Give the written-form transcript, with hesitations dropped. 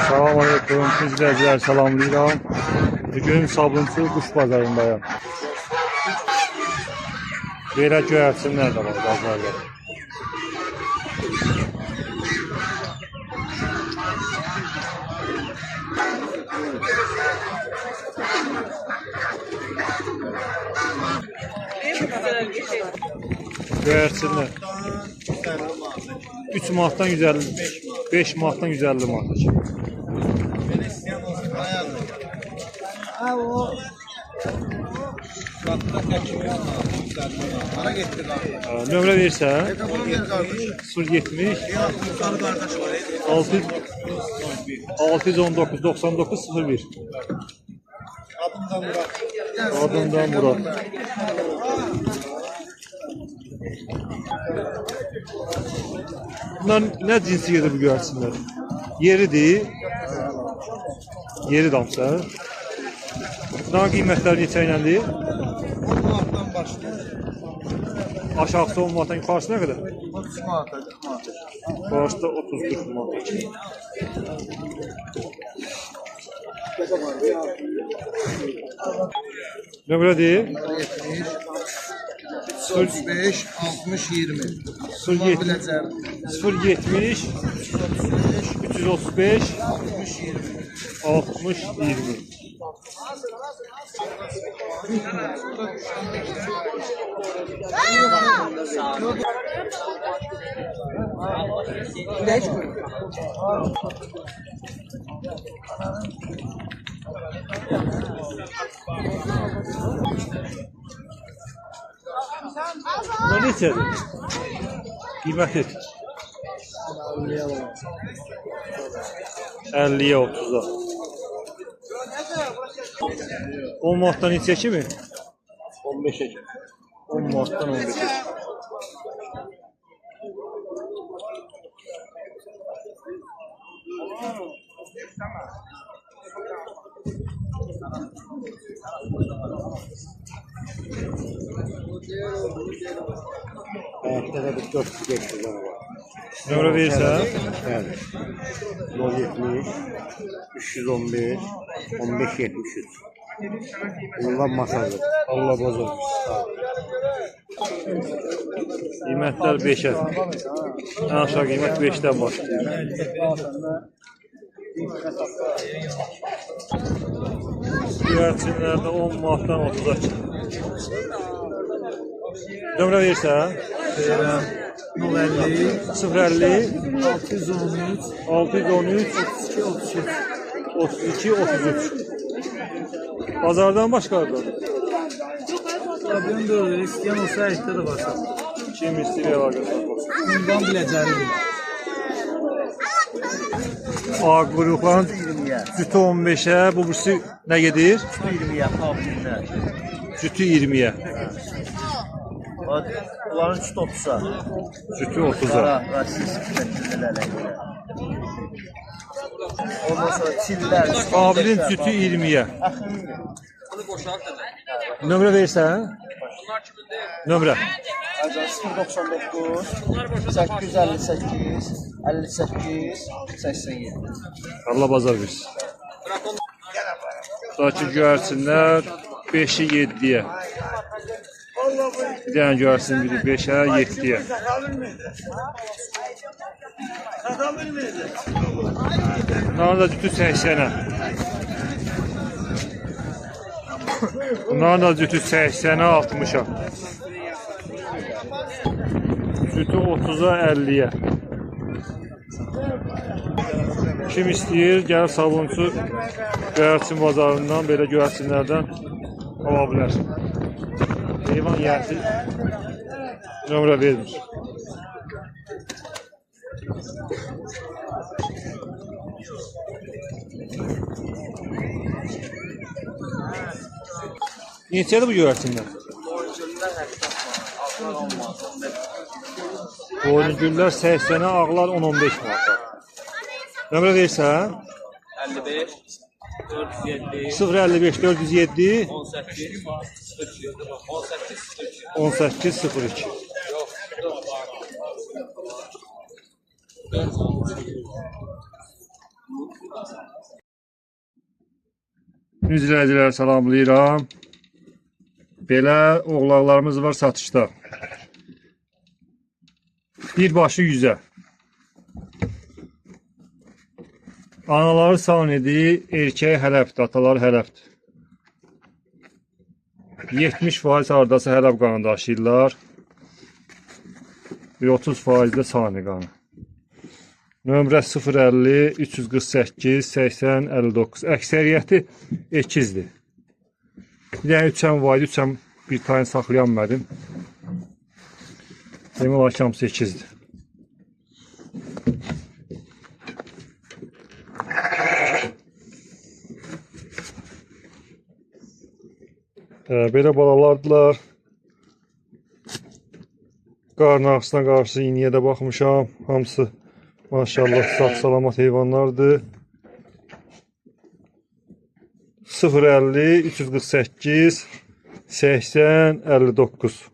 Selamünaleyküm, izleyiciler, salamlayıram. Bugün Sabunçu Quş Bazarındayım. Belə göyərçinlər də var bazarda. Göyərçinlər 3 manatdan 150, 5 manatdan 150 manat. Nömrə verirsən 070 619 99 01. Adımdan Murat. Bunlar nə cinsiyyədir bu göyərçinlər? Yeridir. Yeri damsa. Bunların qiymətləri neçə iləndir? 10 manatdan başlayır. Aşağısı 10 manatdan, yuxarısı nə qədər? 30 manata. Yuxarısı da 30-40 manat. Nömrə deyil? 05 60 20. 070 335 60 20. Bu neçədir? Qiyməti 50'ye 30'a. 10 manatdan neçə kimi? 15'e kimi. 10 manatdan 15'e kimi. Ayakta da bir 400 var. Nömrə verirsən? Evet. 070 315 15 73. Bunlar masajı. Allah bazar. Qiymətlər 5'e. En aşağı qiymət 5'dən başlayır. Göyərçinlərdə 10 manatdan 30'a çıxır. Nömrə verirsən? 050 050 613 613 32 33. 32 33. Bazardan başqadır. Abim böyle isteyen olsa ayakta da varsa. Kim istəyir əlaqəsi olsun. Bundan biləcəridir. Ağ quyruqların cütü 15'e, bu birisi nə gedir? 20'ye kabinler. Cütü 20'ye. Bunların üstü 30'a. Cütü 30'a. Kara, rasis, kütletlilerle göre. Ondan sonra çiller. Qabilin cütü 20'ye. Nömrə verirsən? Nömrə. 099 858 58 87. Allah bazar versin. Daki göyərçinlər 5'i 7'ye. Bir dənə göyərçin biri 5'e 7'ye. Bunlar da cütü 80'e. Bunlar da cütü 80'e 60'a. Cütü 30'a 50'ye. Kim istəyir, gəl Sabunçu göyərçin bazarından belə göyərçinlərdən ala bilər. Heyvan yiyəsi nömrə vermir. Neçədir bu göyərçinlər? Boyungüllər 80'e, ağlar 10-15 manata. Nömrə verirsən? 55 407 055 407 18 02 18 02. İzləyicilər salamlayıram. Belə oğlaqlarımız var satışda. Bir başı 100'ə. Anaları sanidir, erkeği hələbdir, ataları hələbdir. 70% hardası hələb qanı daşıyırlar. 30% də sani qanı. Nömrə 050 348 80 59. Əksəriyyəti ekizdir. Bir dənə 3'əm var idi, 3'əm bir tane saxlayanmadım. Demək olar ki, hamısı ekizdir. Belə balalardılar. Qarın ağrısına qarşı iniyə də baxmışam. Hamısı maşallah sağ-salamat heyvanlardır. 050 348 80 59.